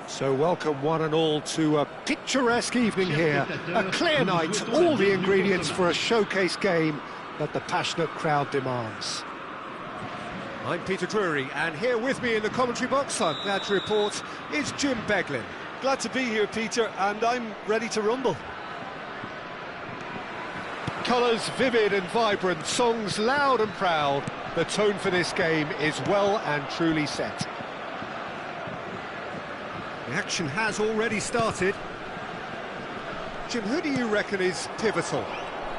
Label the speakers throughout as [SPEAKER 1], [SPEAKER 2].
[SPEAKER 1] So welcome one and all to a picturesque evening here, a clear night, all the ingredients for a showcase game that the passionate crowd demands. I'm Peter Drury, and here with me in the commentary box, I'm glad to report, is Jim Beglin.
[SPEAKER 2] Glad to be here, Peter, and I'm ready to rumble.
[SPEAKER 1] Colours vivid and vibrant, songs loud and proud. The tone for this game is well and truly set. The action has already started. Jim, who do you reckon is pivotal?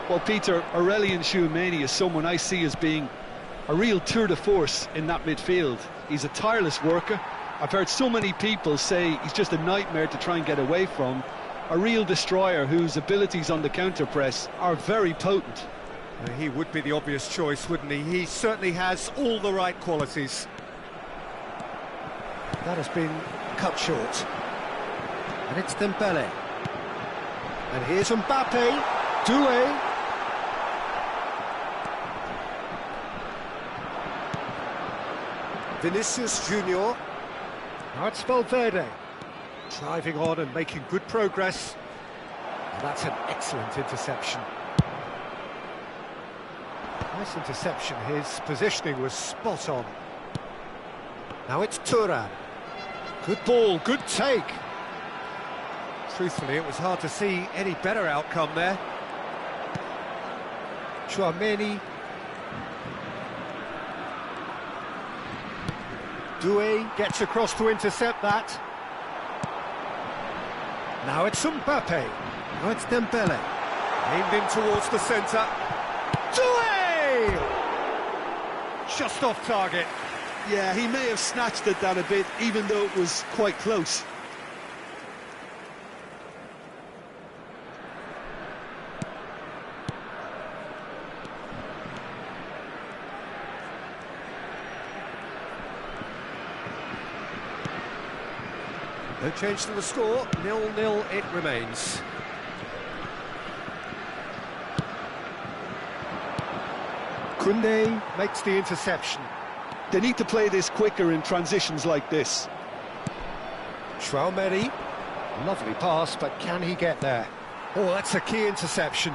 [SPEAKER 2] Well, Peter, Aurelien Tchouameni is someone I see as being a real tour de force in that midfield. He's a tireless worker. I've heard so many people say he's just a nightmare to try and get away from. A real destroyer whose abilities on the counter-press are very potent.
[SPEAKER 1] He would be the obvious choice, wouldn't he? He certainly has all the right qualities. That has been cut short. And it's Dembele. And here's Mbappe. Doué. Vinicius Junior. Now it's Valverde. Driving on and making good progress. And that's an excellent interception. Nice interception. His positioning was spot on. Now it's Thuram. Good ball, good take. Truthfully, it was hard to see any better outcome there. Tchouameni. Doué gets across to intercept that. Now it's Mbappe. Now it's Dembele. Aimed in towards the centre. Doué! Just off target.
[SPEAKER 2] Yeah, he may have snatched at that a bit, even though it was quite close.
[SPEAKER 1] No change to the score, 0-0 it remains. Koundé makes the interception.
[SPEAKER 2] They need to play this quicker in transitions like this.
[SPEAKER 1] Tchouameni, lovely pass, but can he get there? Oh, that's a key interception.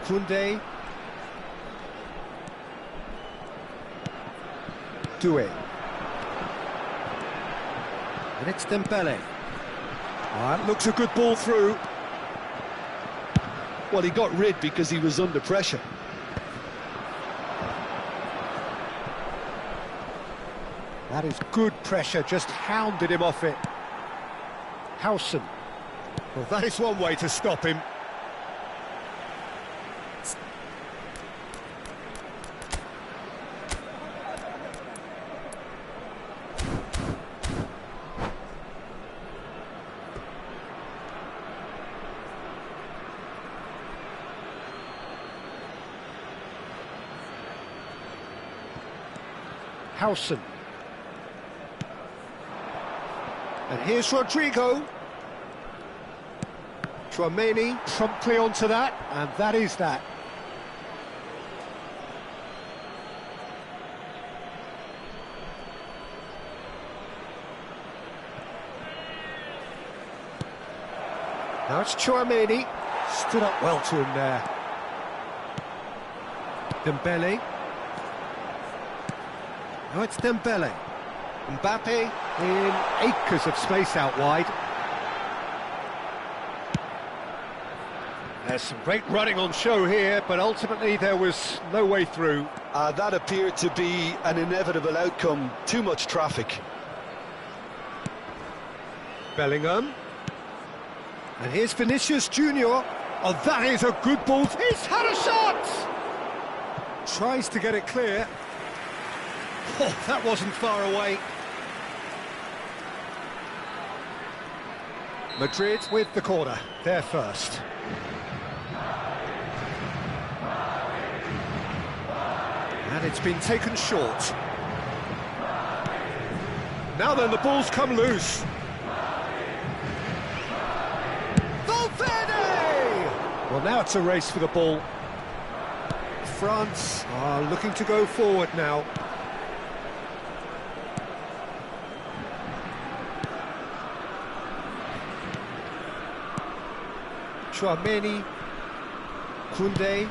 [SPEAKER 1] Koundé. Doué. And it's Dembele. That looks a good ball through.
[SPEAKER 2] Well, he got rid because he was under pressure.
[SPEAKER 1] That is good pressure, just hounded him off it. Howson. Well, that is one way to stop him. Howson. And here's Rodrigo. Chouameni promptly onto that, and that is that. Now it's Chouameni. Stood up well to him there. Dembele. Now it's Dembele. Mbappe in acres of space out wide. There's some great running on show here, but ultimately there was no way through.
[SPEAKER 2] That appeared to be an inevitable outcome. Too much traffic.
[SPEAKER 1] Bellingham. And here's Vinicius Junior. Oh, that is a good ball. He's had a shot! Tries to get it clear. Oh, that wasn't far away. Madrid with the corner. They're first. And it's been taken short. Now then, the ball's come loose. Valverde! Well, now it's a race for the ball. France are looking to go forward now. Chouameni, Koundé.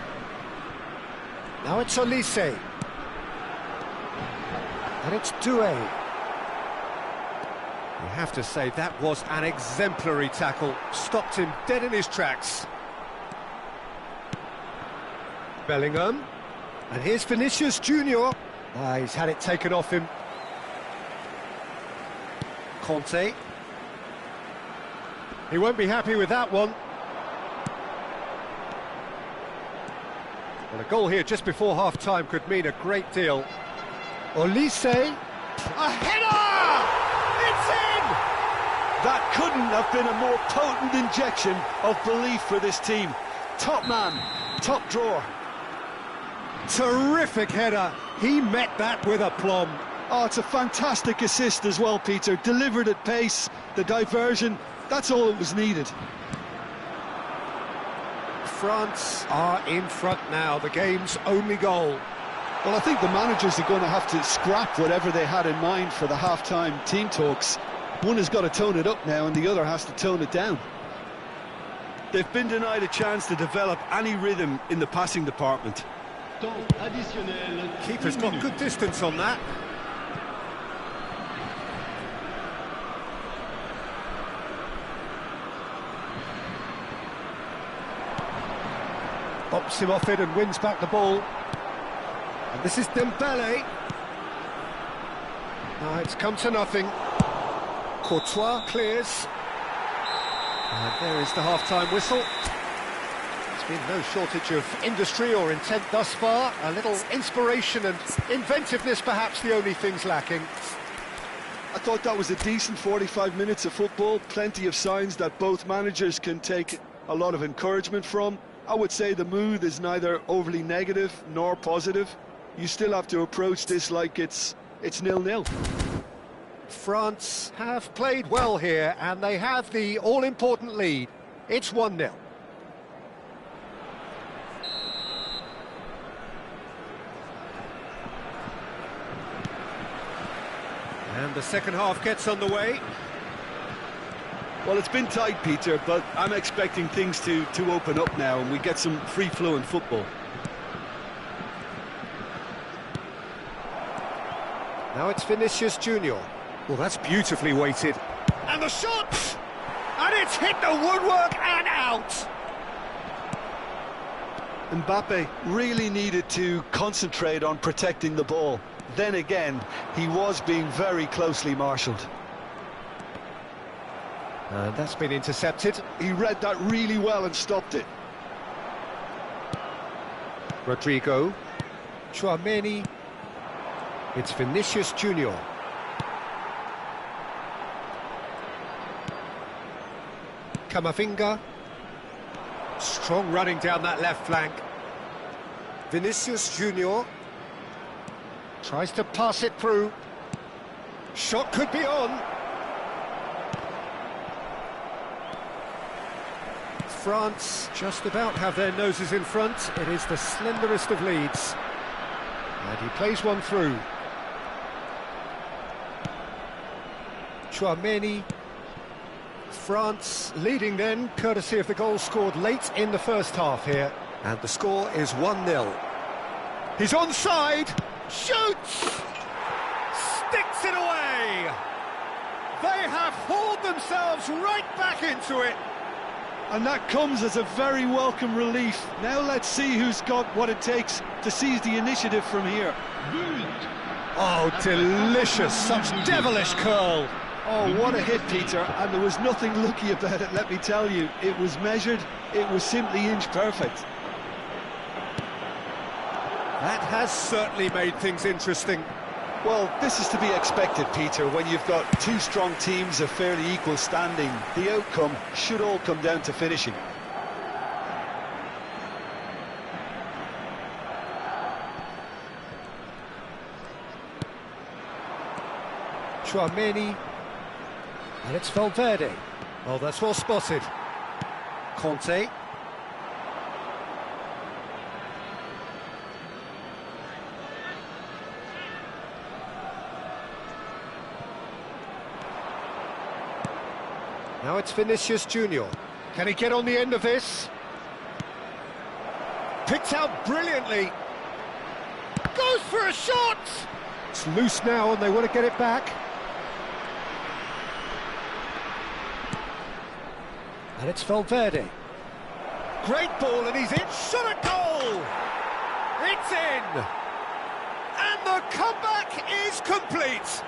[SPEAKER 1] Now it's Olise. And it's Doué. You have to say that was an exemplary tackle. Stopped him dead in his tracks. Bellingham. And here's Vinicius Junior. He's had it taken off him. Conte. He won't be happy with that one. Well, a goal here just before half-time could mean a great deal. Olise, a header! It's in!
[SPEAKER 2] That couldn't have been a more potent injection of belief for this team. Top man, top drawer.
[SPEAKER 1] Terrific header. He met that with aplomb.
[SPEAKER 2] Oh, it's a fantastic assist as well, Peter. Delivered at pace, the diversion, that's all that was needed.
[SPEAKER 1] France are in front now, the game's only goal.
[SPEAKER 2] Well, I think the managers are going to have to scrap whatever they had in mind for the half-time team talks. One has got to tone it up now and the other has to tone it down. They've been denied a chance to develop any rhythm in the passing department.
[SPEAKER 1] Keeper's got good distance on that. Bops him off it and wins back the ball. And this is Dembele. It's come to nothing. Courtois clears. And there is the half-time whistle. There's been no shortage of industry or intent thus far. A little inspiration and inventiveness, perhaps the only things lacking.
[SPEAKER 2] I thought that was a decent 45 minutes of football. Plenty of signs that both managers can take a lot of encouragement from. I would say the mood is neither overly negative nor positive. You still have to approach this like it's 0-0.
[SPEAKER 1] France have played well here, and they have the all-important lead. It's 1-0. And the second half gets underway.
[SPEAKER 2] Well, it's been tight, Peter, but I'm expecting things to open up now and we get some free-flowing football.
[SPEAKER 1] Now it's Vinicius Junior. Well, that's beautifully weighted. And the shot! And it's hit the woodwork and out!
[SPEAKER 2] Mbappe really needed to concentrate on protecting the ball. Then again, he was being very closely marshalled.
[SPEAKER 1] And that's been intercepted.
[SPEAKER 2] He read that really well and stopped it.
[SPEAKER 1] Rodrigo. Tchouameni. It's Vinicius Junior. Camavinga. Strong running down that left flank. Vinicius Junior. Tries to pass it through. Shot could be on. France just about have their noses in front. It is the slenderest of leads. And he plays one through. Tchouameni. France leading then, courtesy of the goal scored late in the first half here. And the score is 1-0. He's onside. Shoots! Sticks it away! They have hauled themselves right back into it.
[SPEAKER 2] And that comes as a very welcome relief. Now let's see who's got what it takes to seize the initiative from here.
[SPEAKER 1] Oh, delicious, such devilish curl.
[SPEAKER 2] Oh, what a hit, Peter, and there was nothing lucky about it, let me tell you. It was measured, it was simply inch perfect.
[SPEAKER 1] That has certainly made things interesting.
[SPEAKER 2] Well, this is to be expected, Peter, when you've got two strong teams of fairly equal standing. The outcome should all come down to finishing.
[SPEAKER 1] Tchouameni. And it's Valverde. Oh, that's well spotted. Conte. Now it's Vinicius Junior. Can he get on the end of this? Picked out brilliantly. Goes for a shot! It's loose now and they want to get it back. And it's Valverde. Great ball and he's in. Shot a goal! It's in! And the comeback is complete!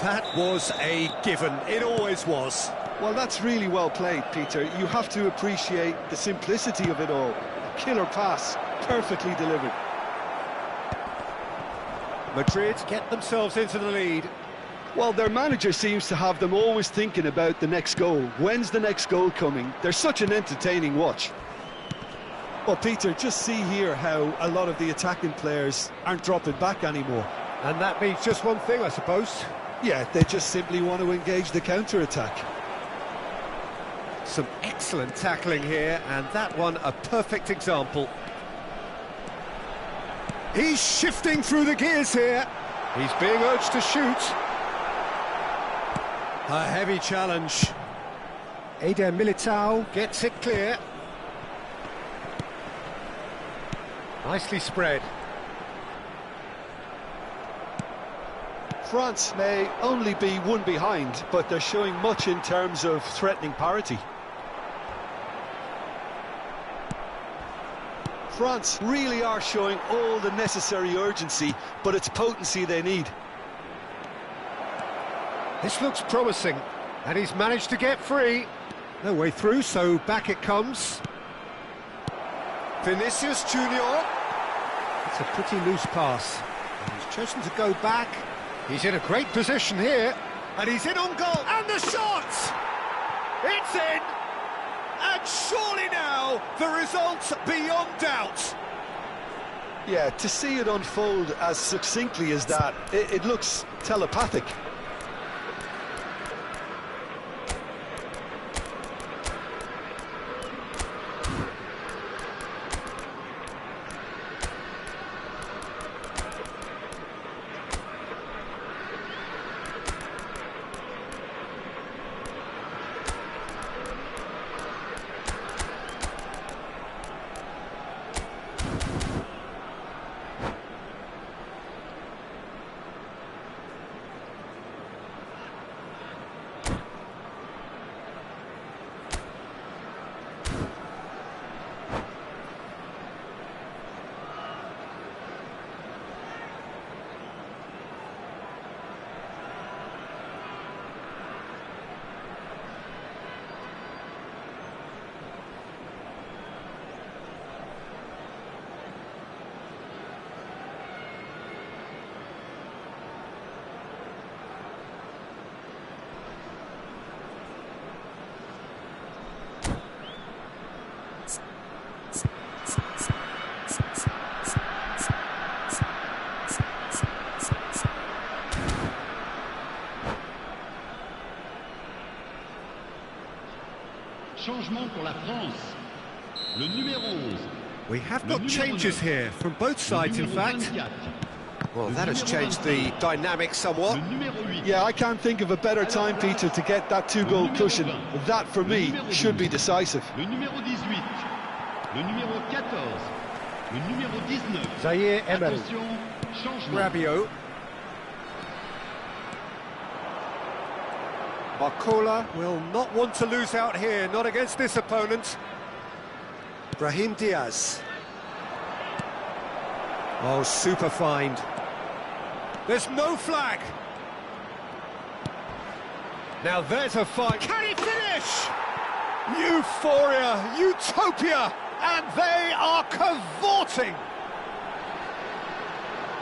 [SPEAKER 1] That was a given. It always was.
[SPEAKER 2] Well, that's really well played, Peter. You have to appreciate the simplicity of it all. A killer pass, perfectly delivered.
[SPEAKER 1] Madrid get themselves into the lead.
[SPEAKER 2] Well, their manager seems to have them always thinking about the next goal. When's the next goal coming? They're such an entertaining watch. Well, Peter, just see here how a lot of the attacking players aren't dropping back anymore.
[SPEAKER 1] And that means just one thing, I suppose.
[SPEAKER 2] Yeah, they just simply want to engage the counter-attack.
[SPEAKER 1] Some excellent tackling here, and that one a perfect example. He's shifting through the gears here. He's being urged to shoot. A heavy challenge. Eder Militao gets it clear. Nicely spread.
[SPEAKER 2] France may only be one behind, but they're showing much in terms of threatening parity. France really are showing all the necessary urgency, but it's potency they need.
[SPEAKER 1] This looks promising, and he's managed to get free. No way through, so back it comes. Vinicius Junior. It's a pretty loose pass. And he's chosen to go back. He's in a great position here, and he's in on goal, and the shot! It's in! And surely now, the result's beyond doubt.
[SPEAKER 2] Yeah, to see it unfold as succinctly as that, it looks telepathic.
[SPEAKER 3] Changement pour la France. Le numéro 11.
[SPEAKER 1] We have got changes here from both sides, in fact. Well, that has changed the dynamic somewhat.
[SPEAKER 2] Yeah, I can't think of a better time, Peter, to get that two-goal cushion. That, for me, should be decisive.
[SPEAKER 3] Le numéro 18. Le numéro 14. Le numéro 19.
[SPEAKER 1] Zaire Emery.
[SPEAKER 3] Attention, changement.
[SPEAKER 1] Rabiot. Barcola will not want to lose out here, not against this opponent. Brahim Diaz. Oh, super find. There's no flag. Now there's a fight. Can he finish? Euphoria, utopia, and they are cavorting.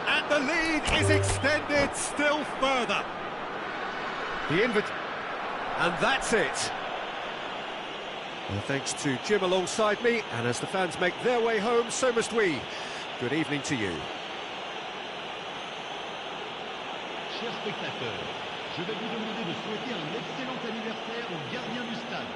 [SPEAKER 1] And the lead is extended still further. And that's it. Well, thanks to Jim alongside me, and as the fans make their way home, so must we. Good evening to you.
[SPEAKER 3] Chers spectateurs, je vais vous demander de souhaiter un excellent anniversaire au gardien du stade.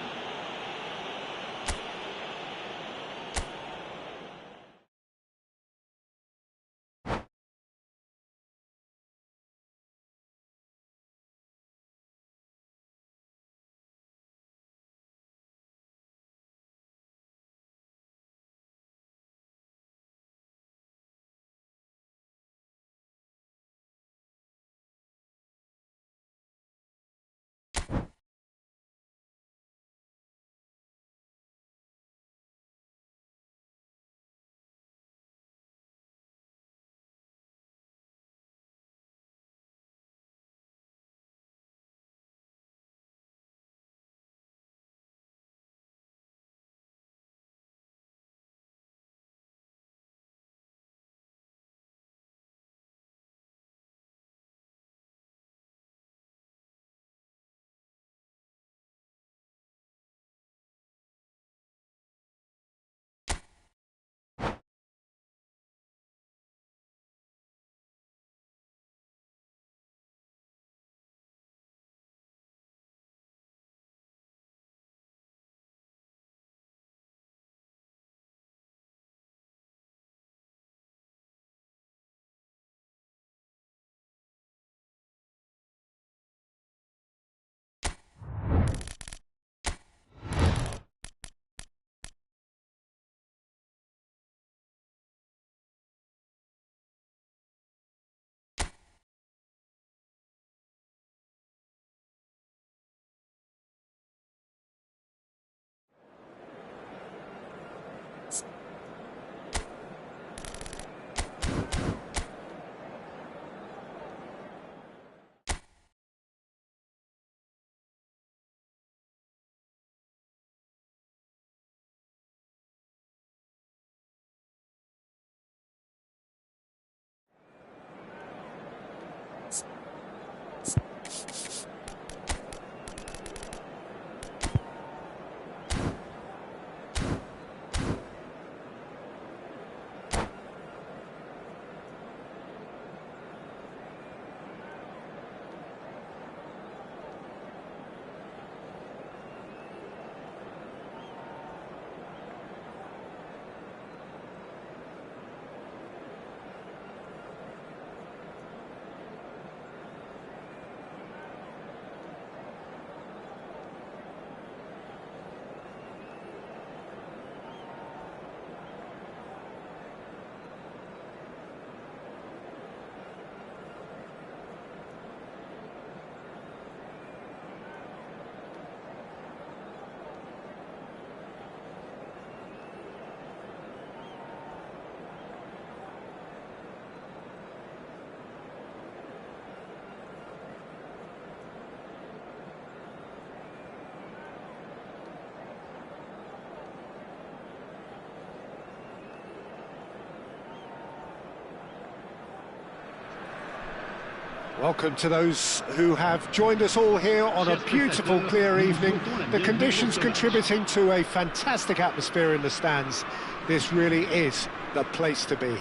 [SPEAKER 1] Welcome to those who have joined us all here on a beautiful, clear evening. The conditions contributing to a fantastic atmosphere in the stands. This really is the place to be.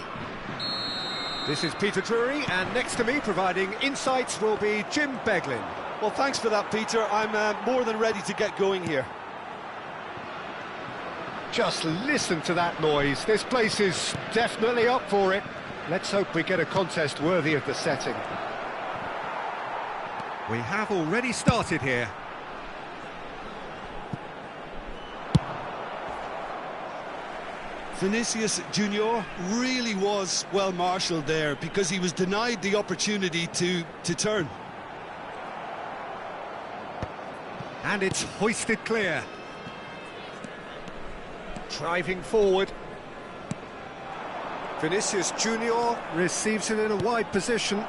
[SPEAKER 1] This is Peter Drury, and next to me, providing insights, will be Jim Beglin.
[SPEAKER 2] Well, thanks for that, Peter. I'm more than ready to get going here.
[SPEAKER 1] Just listen to that noise. This place is definitely up for it. Let's hope we get a contest worthy of the setting.
[SPEAKER 4] We have already started here.
[SPEAKER 2] Vinicius Junior really was well marshalled there because he was denied the opportunity to turn.
[SPEAKER 4] And it's hoisted clear.
[SPEAKER 1] Driving forward. Vinicius Junior receives it in a wide position.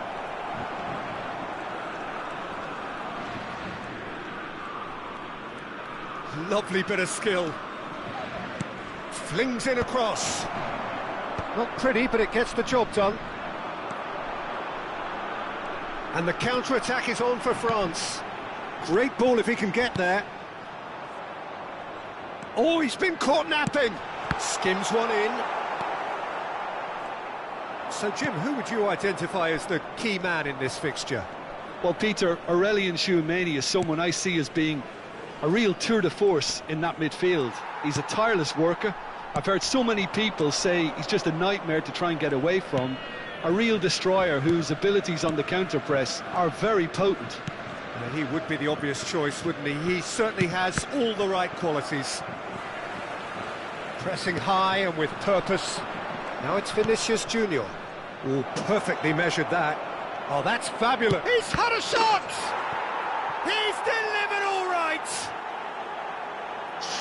[SPEAKER 1] Lovely bit of skill. Flings in across. Not pretty, but it gets the job done. And the counter-attack is on for France. Great ball if he can get there. Oh, he's been caught napping. Skims one in. So, Jim, who would you identify as the key man in this fixture?
[SPEAKER 2] Well, Peter, Aurelien Tchouameni is someone I see as being a real tour de force in that midfield. He's a tireless worker. I've heard so many people say he's just a nightmare to try and get away from. A real destroyer whose abilities on the counter-press are very potent.
[SPEAKER 1] And he would be the obvious choice, wouldn't he? He certainly has all the right qualities. Pressing high and with purpose. Now it's Vinicius Junior. Oh, perfectly measured that. Oh, that's fabulous. He's had a shot! He's delivered all right!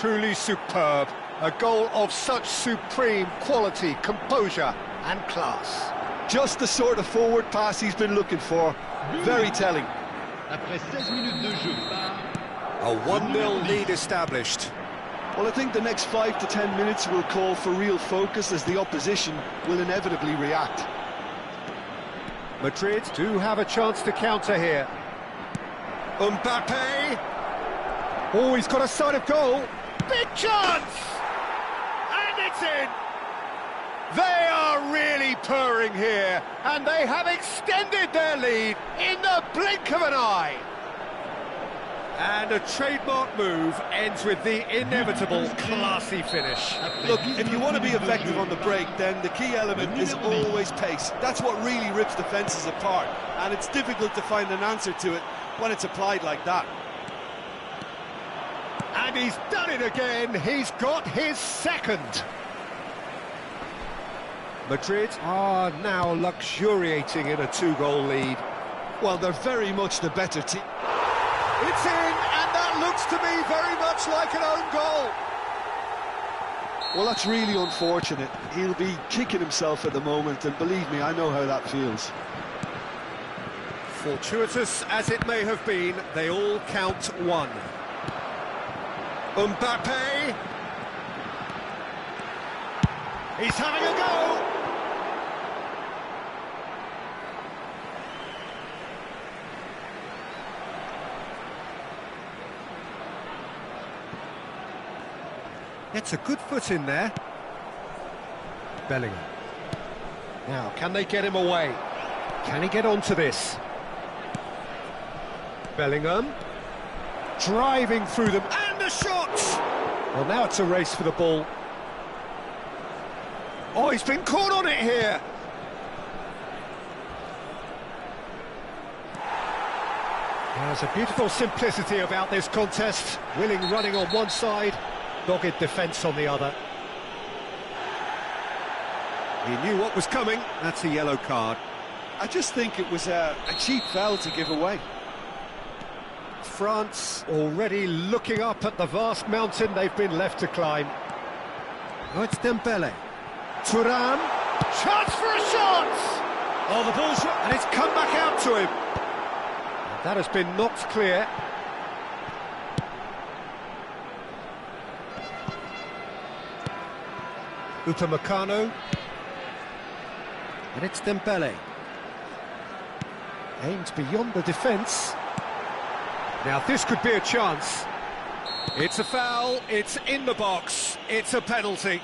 [SPEAKER 1] Truly superb. A goal of such supreme quality, composure and class.
[SPEAKER 2] Just the sort of forward pass he's been looking for. Very telling.
[SPEAKER 3] Après 16 minutes de jeu par...
[SPEAKER 1] A 1-0 lead established.
[SPEAKER 2] Well, I think the next 5 to 10 minutes will call for real focus as the opposition will inevitably react.
[SPEAKER 1] Madrid do have a chance to counter here. Mbappe. Oh, he's got a sight of goal. Big chance! And it's in! They are really purring here, and they have extended their lead in the blink of an eye. And a trademark move ends with the inevitable classy finish.
[SPEAKER 2] Look, if you want to be effective on the break, then the key element is always pace. That's what really rips defences apart, and it's difficult to find an answer to it when it's applied like that.
[SPEAKER 1] And he's done it again. He's got his second. Madrid are now luxuriating in a 2-goal lead.
[SPEAKER 2] Well, they're very much the better team.
[SPEAKER 1] It's in, and that looks to me very much like an own goal.
[SPEAKER 2] Well, that's really unfortunate. He'll be kicking himself at the moment, and believe me, I know how that feels.
[SPEAKER 1] Fortuitous as it may have been, they all count one. Mbappe. He's having a go. Gets a good foot in there. Bellingham. Now, can they get him away? Can he get onto this? Bellingham. Driving through them, and a shot! Well, now it's a race for the ball. Oh, he's been caught on it here! There's a beautiful simplicity about this contest. Willing running on one side, dogged defence on the other. He knew what was coming. That's a yellow card.
[SPEAKER 2] I just think it was a cheap foul to give away.
[SPEAKER 1] France already looking up at the vast mountain they've been left to climb. Oh, it's Dembele. Thuram. Chance for a shot! Oh, the ball's... and it's come back out to him. That has been knocked clear. Upamecano. And it's Dembele. Aimed beyond the defence. Now this could be a chance. It's a foul, it's in the box, it's a penalty.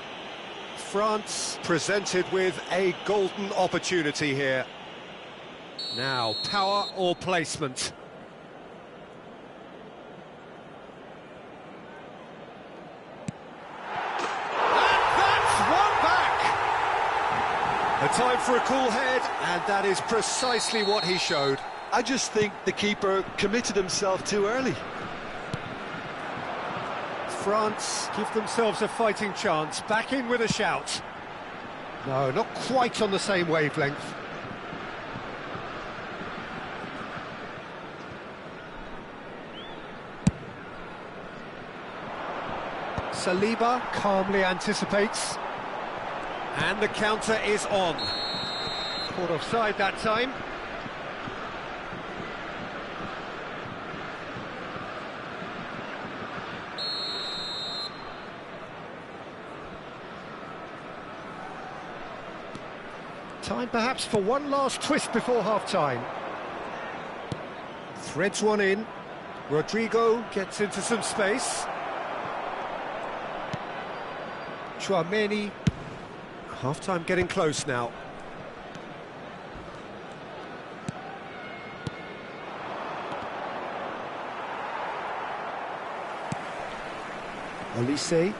[SPEAKER 1] France presented with a golden opportunity here. Now, power or placement? time for a cool head, and that is precisely what he showed.
[SPEAKER 2] I just think the keeper committed himself too early.
[SPEAKER 1] France give themselves a fighting chance, back in with a shout. No, not quite on the same wavelength. Saliba calmly anticipates. And the counter is on. Caught offside that time. Time perhaps for one last twist before half-time. Threads one in. Rodrigo gets into some space. Chouameni. Half-time getting close now. Olise.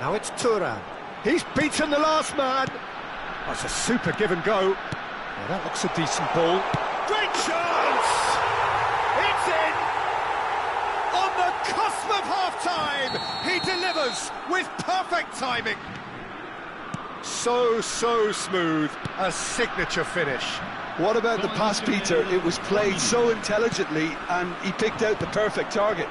[SPEAKER 1] Now it's Thuram. He's beaten the last man. That's a super give and go. Yeah, that looks a decent ball. Great chance! It's in! On the cusp of half-time, he delivers with perfect timing. So smooth, a signature finish.
[SPEAKER 2] What about the pass, Peter? It was played so intelligently and he picked out the perfect target.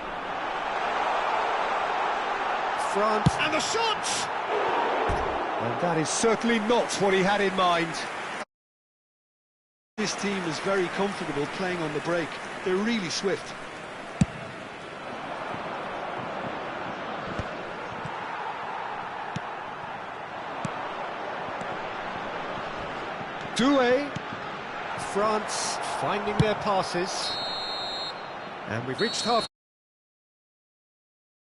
[SPEAKER 1] France, and the shot! And that is certainly not what he had in mind.
[SPEAKER 2] This team is very comfortable playing on the break. They're really swift.
[SPEAKER 1] Doué. France finding their passes. And we've reached half.